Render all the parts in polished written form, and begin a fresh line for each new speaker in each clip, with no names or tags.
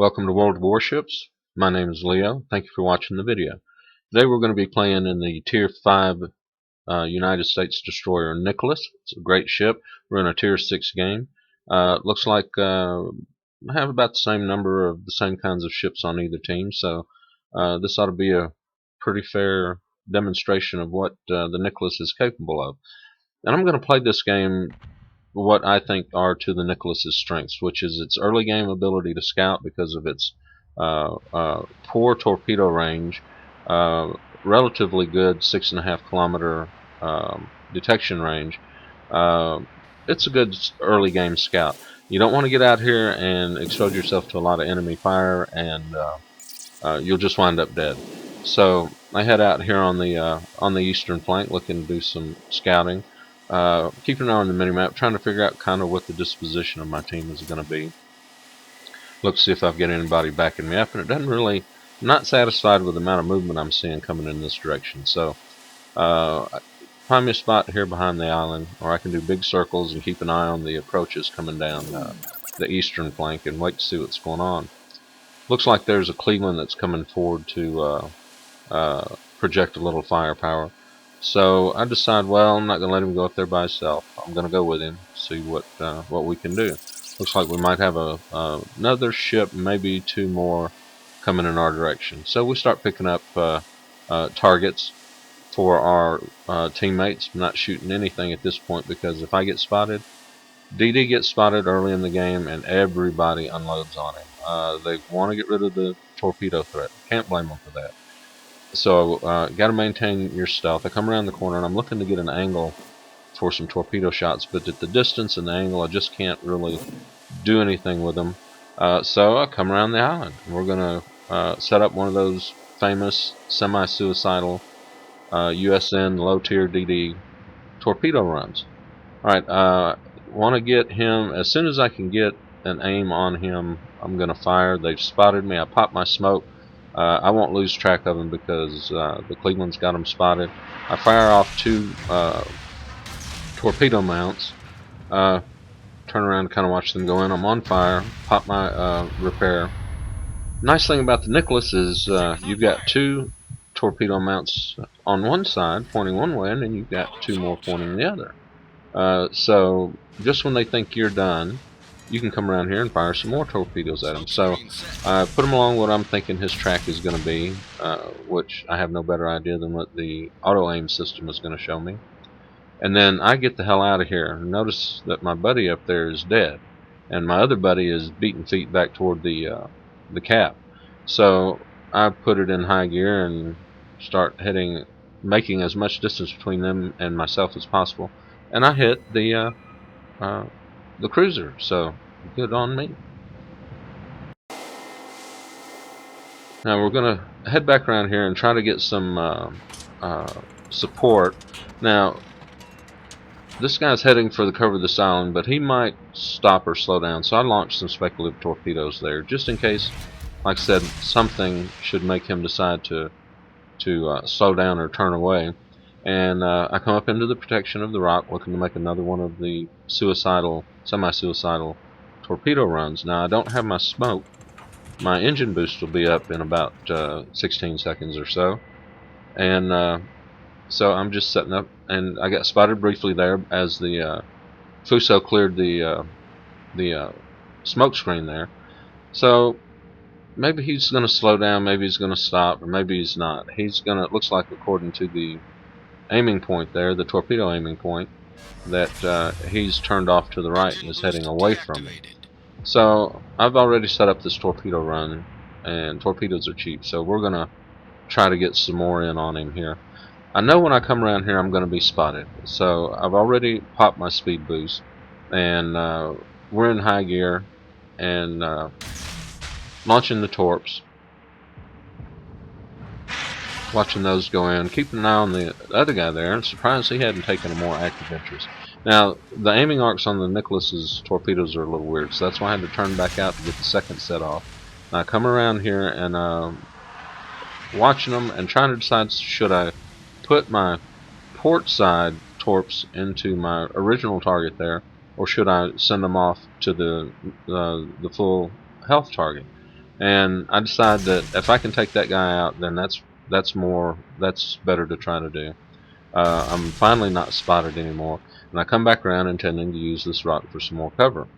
Welcome to World Warships. My name is Leo. Thank you for watching the video. Today we're going to be playing in the Tier 5 United States destroyer Nicholas. It's a great ship. We're in a Tier 6 game. Looks like I have about the same number of the same kinds of ships on either team, so this ought to be a pretty fair demonstration of what the Nicholas is capable of. And I'm going to play this game what I think are to the Nicholas's strengths, which is its early game ability to scout because of its poor torpedo range, relatively good 6.5 kilometer detection range. It's a good early game scout. You don't want to get out here and expose yourself to a lot of enemy fire, and you'll just wind up dead. So I head out here on the eastern flank, looking to do some scouting. Keeping an eye on the minimap, trying to figure out kind of what the disposition of my team is going to be. Look to see if I've got anybody backing me up, and it doesn't really. I'm not satisfied with the amount of movement I'm seeing coming in this direction. So find me a spot here behind the island, or I can do big circles and keep an eye on the approaches coming down the eastern flank and wait to see what's going on. Looks like there's a Cleveland that's coming forward to project a little firepower. So I decide, well, I'm not going to let him go up there by himself. I'm going to go with him, see what we can do. Looks like we might have another ship, maybe two more, coming in our direction. So we start picking up targets for our teammates. I'm not shooting anything at this point because if I get spotted, DD gets spotted early in the game and everybody unloads on him. They want to get rid of the torpedo threat. Can't blame them for that. So got to maintain your stealth. I come around the corner and I'm looking to get an angle for some torpedo shots, but at the distance and the angle I just can't really do anything with them. So I come around the island and we're going to set up one of those famous semi-suicidal USN low-tier DD torpedo runs. Alright, want to get him, as soon as I can get an aim on him, I'm going to fire. They've spotted me. I pop my smoke. I won't lose track of them because the Cleveland's got them spotted. I fire off two torpedo mounts. Turn around and kind of watch them go in. I'm on fire. Pop my repair. Nice thing about the Nicholas is you've got two torpedo mounts on one side pointing one way, and then you've got two more pointing the other. So just when they think you're done, you can come around here and fire some more torpedoes at him. So I put him along what I'm thinking his track is going to be, which I have no better idea than what the auto aim system is going to show me. And then I get the hell out of here. Notice that my buddy up there is dead, and my other buddy is beating feet back toward the cap. So I put it in high gear and start heading, making as much distance between them and myself as possible. And I hit the cruiser, so good on me. Now we're going to head back around here and try to get some support. Now this guy's heading for the cover of this island, but he might stop or slow down, so I launched some speculative torpedoes there just in case, like I said, something should make him decide to slow down or turn away. And I come up into the protection of the rock, looking to make another one of the semi-suicidal torpedo runs. Now I don't have my smoke. My engine boost will be up in about 16 seconds or so, and so I'm just setting up. And I got spotted briefly there as the Fuso cleared the smoke screen there. So maybe he's going to slow down, maybe he's going to stop, or maybe he's not. He's going to, it looks like, according to the aiming point there, the torpedo aiming point, that he's turned off to the right and is heading away from me. So I've already set up this torpedo run, and torpedoes are cheap, so we're going to try to get some more in on him here. I know when I come around here I'm going to be spotted, so I've already popped my speed boost, and we're in high gear and launching the torps. Watching those go in, keeping an eye on the other guy there. I'm surprised he hadn't taken a more active interest. Now, the aiming arcs on the Nicholas's torpedoes are a little weird, so that's why I had to turn back out to get the second set off. Now, I come around here and watching them and trying to decide, should I put my port side torps into my original target there, or should I send them off to the full health target? And I decide that if I can take that guy out, then that's better to try to do. I'm finally not spotted anymore, and I come back around intending to use this rock for some more cover.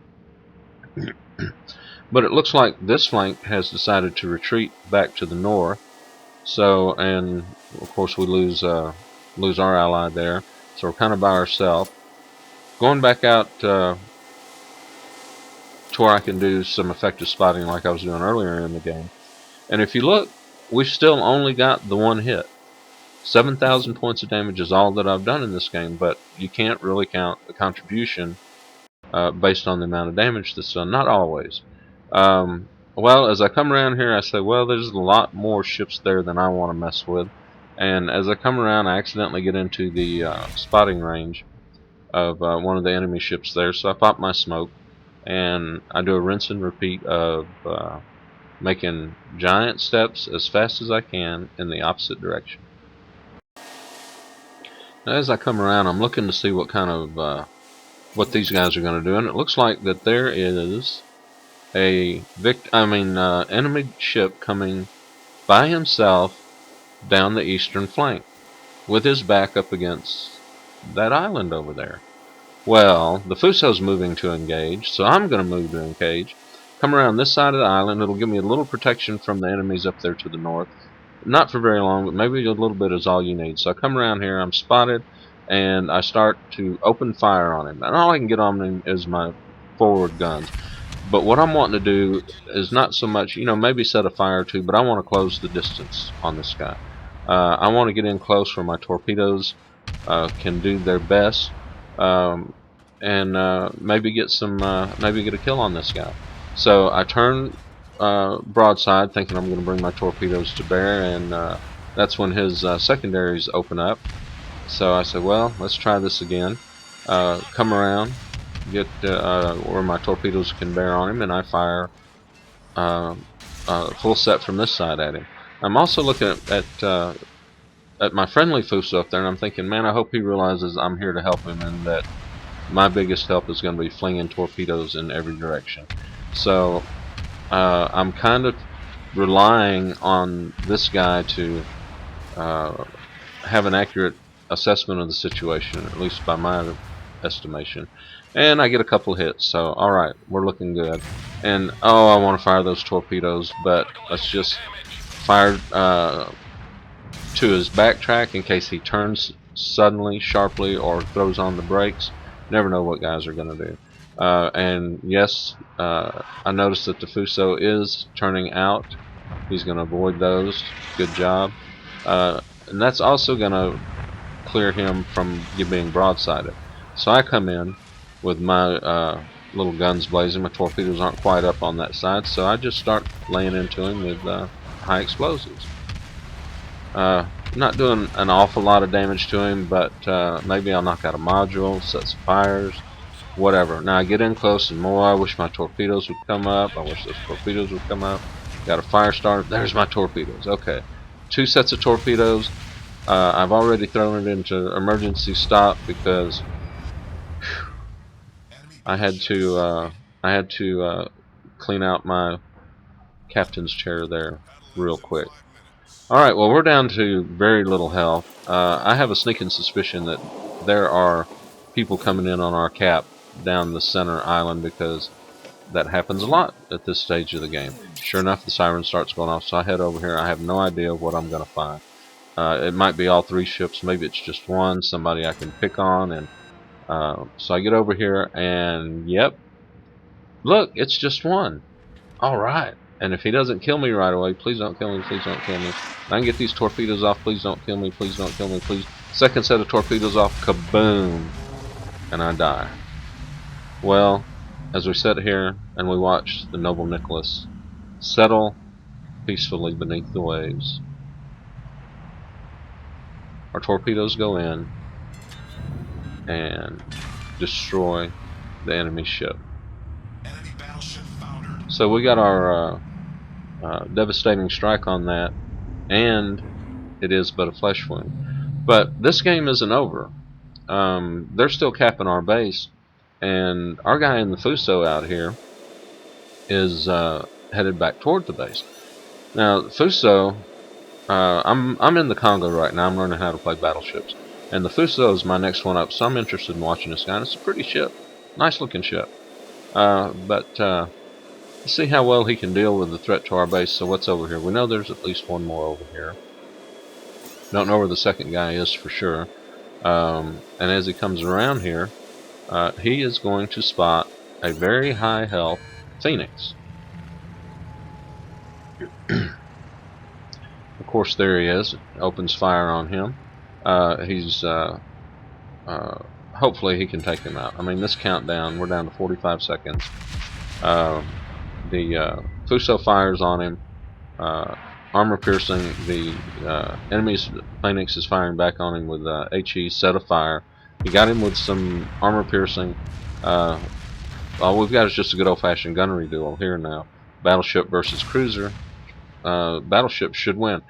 But it looks like this flank has decided to retreat back to the north. So, and of course we lose our ally there. So we're kind of by ourselves. Going back out to where I can do some effective spotting like I was doing earlier in the game. And if you look, we've still only got the one hit. 7,000 points of damage is all that I've done in this game, but you can't really count the contribution based on the amount of damage that's done. Not always. Well, as I come around here, I say, well, there's a lot more ships there than I want to mess with. And as I come around, I accidentally get into the spotting range of one of the enemy ships there. So I pop my smoke, and I do a rinse and repeat of making giant steps as fast as I can in the opposite direction. Now, as I come around, I'm looking to see what kind of what these guys are going to do, and it looks like that there is a enemy ship coming by himself down the eastern flank with his back up against that island over there. Well, the Fuso's moving to engage, so I'm going to move to engage. Come around this side of the island. It'll give me a little protection from the enemies up there to the north. Not for very long, but maybe a little bit is all you need. So I come around here, I'm spotted, and I start to open fire on him. And all I can get on him is my forward guns. But what I'm wanting to do is not so much, maybe set a fire or two, but I want to close the distance on this guy. I want to get in close where my torpedoes can do their best, and maybe get a kill on this guy. So I turn broadside, thinking I'm going to bring my torpedoes to bear, and that's when his secondaries open up. So I said, well, let's try this again. Come around, get where my torpedoes can bear on him, and I fire full set from this side at him. I'm also looking at my friendly Fuso up there, and I'm thinking, man, I hope he realizes I'm here to help him, and that my biggest help is going to be flinging torpedoes in every direction. So I'm kind of relying on this guy to have an accurate assessment of the situation, at least by my estimation. And I get a couple hits, so alright, we're looking good. And oh, I want to fire those torpedoes, but let's just fire to his backtrack in case he turns suddenly, sharply, or throws on the brakes. Never know what guys are going to do. And yes, I noticed that the Fuso is turning out. He's going to avoid those. Good job. And that's also going to clear him from being broadsided. So I come in with my little guns blazing. My torpedoes aren't quite up on that side, so I just start laying into him with high explosives. Not doing an awful lot of damage to him, but maybe I'll knock out a module, set some fires, whatever. Now I get in close and more. I wish my torpedoes would come up. I wish those torpedoes would come up. Got a fire starter. There's my torpedoes. Okay, 2 sets of torpedoes. I've already thrown it into emergency stop because I had to clean out my captain's chair there real quick. Alright, well, we're down to very little health. I have a sneaking suspicion that there are people coming in on our cap down the center island, because that happens a lot at this stage of the game. Sure enough, the siren starts going off, so I head over here. I have no idea what I'm going to find. It might be all 3 ships, maybe it's just one, somebody I can pick on, and so I get over here, and yep, look, it's just one. Alright. And if he doesn't kill me right away, please don't kill me, please don't kill me. I can get these torpedoes off, please don't kill me, please don't kill me, please. Second set of torpedoes off, kaboom! And I die. Well, as we sit here and we watch the noble Nicholas settle peacefully beneath the waves, our torpedoes go in and destroy the enemy ship. So we got our devastating strike on that, and it is but a flesh wound. But this game isn't over. They're still capping our base, and our guy in the Fuso out here is headed back toward the base. Now, Fuso, I'm in the Congo right now. I'm learning how to play battleships, and the Fuso is my next one up. So I'm interested in watching this guy. And it's a pretty ship, nice looking ship. But let's see how well he can deal with the threat to our base. So what's over here? We know there's at least one more over here. Don't know where the second guy is for sure. And as he comes around here, he is going to spot a very high health Phoenix. Of course, there he is. Opens fire on him. He's hopefully he can take him out. I mean, this countdown, we're down to 45 seconds. The Fuso fires on him. Armor piercing. The enemy's Phoenix is firing back on him with HE set of fire. He got him with some armor piercing. All we've got is just a good old-fashioned gunnery duel here now. Battleship versus cruiser. Battleship should win.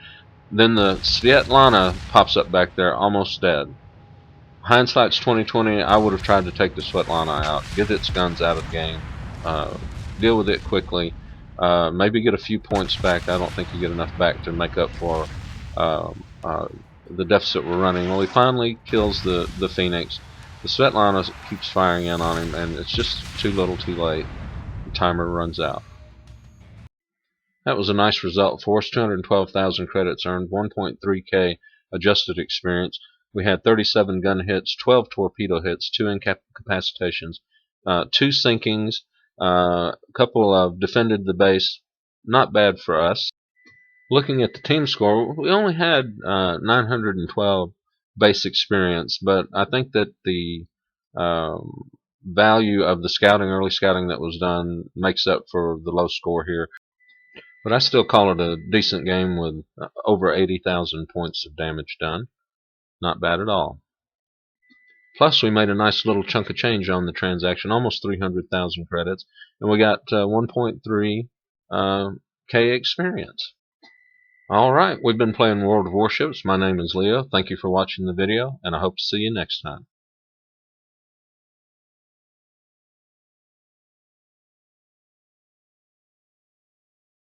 Then the Svetlana pops up back there, almost dead. Hindsight's 2020. I would have tried to take the Svetlana out, get its guns out of the game, deal with it quickly, maybe get a few points back. I don't think you get enough back to make up for the deficit we're running. Well, he finally kills the Phoenix. The Svetlana keeps firing in on him, and it's just too little too late. The timer runs out. That was a nice result for us. 212,000 credits earned, 1.3k adjusted experience. We had 37 gun hits, 12 torpedo hits, 2 incapacitations, 2 sinkings, a couple of defended the base. Not bad for us. Looking at the team score, we only had 912 base experience, but I think that the value of the scouting, early scouting that was done, makes up for the low score here. But I still call it a decent game with over 80,000 points of damage done. Not bad at all. Plus, we made a nice little chunk of change on the transaction, almost 300,000 credits, and we got 1.3k experience. Alright, we've been playing World of Warships. My name is Leo. Thank you for watching the video, and I hope to see you next time.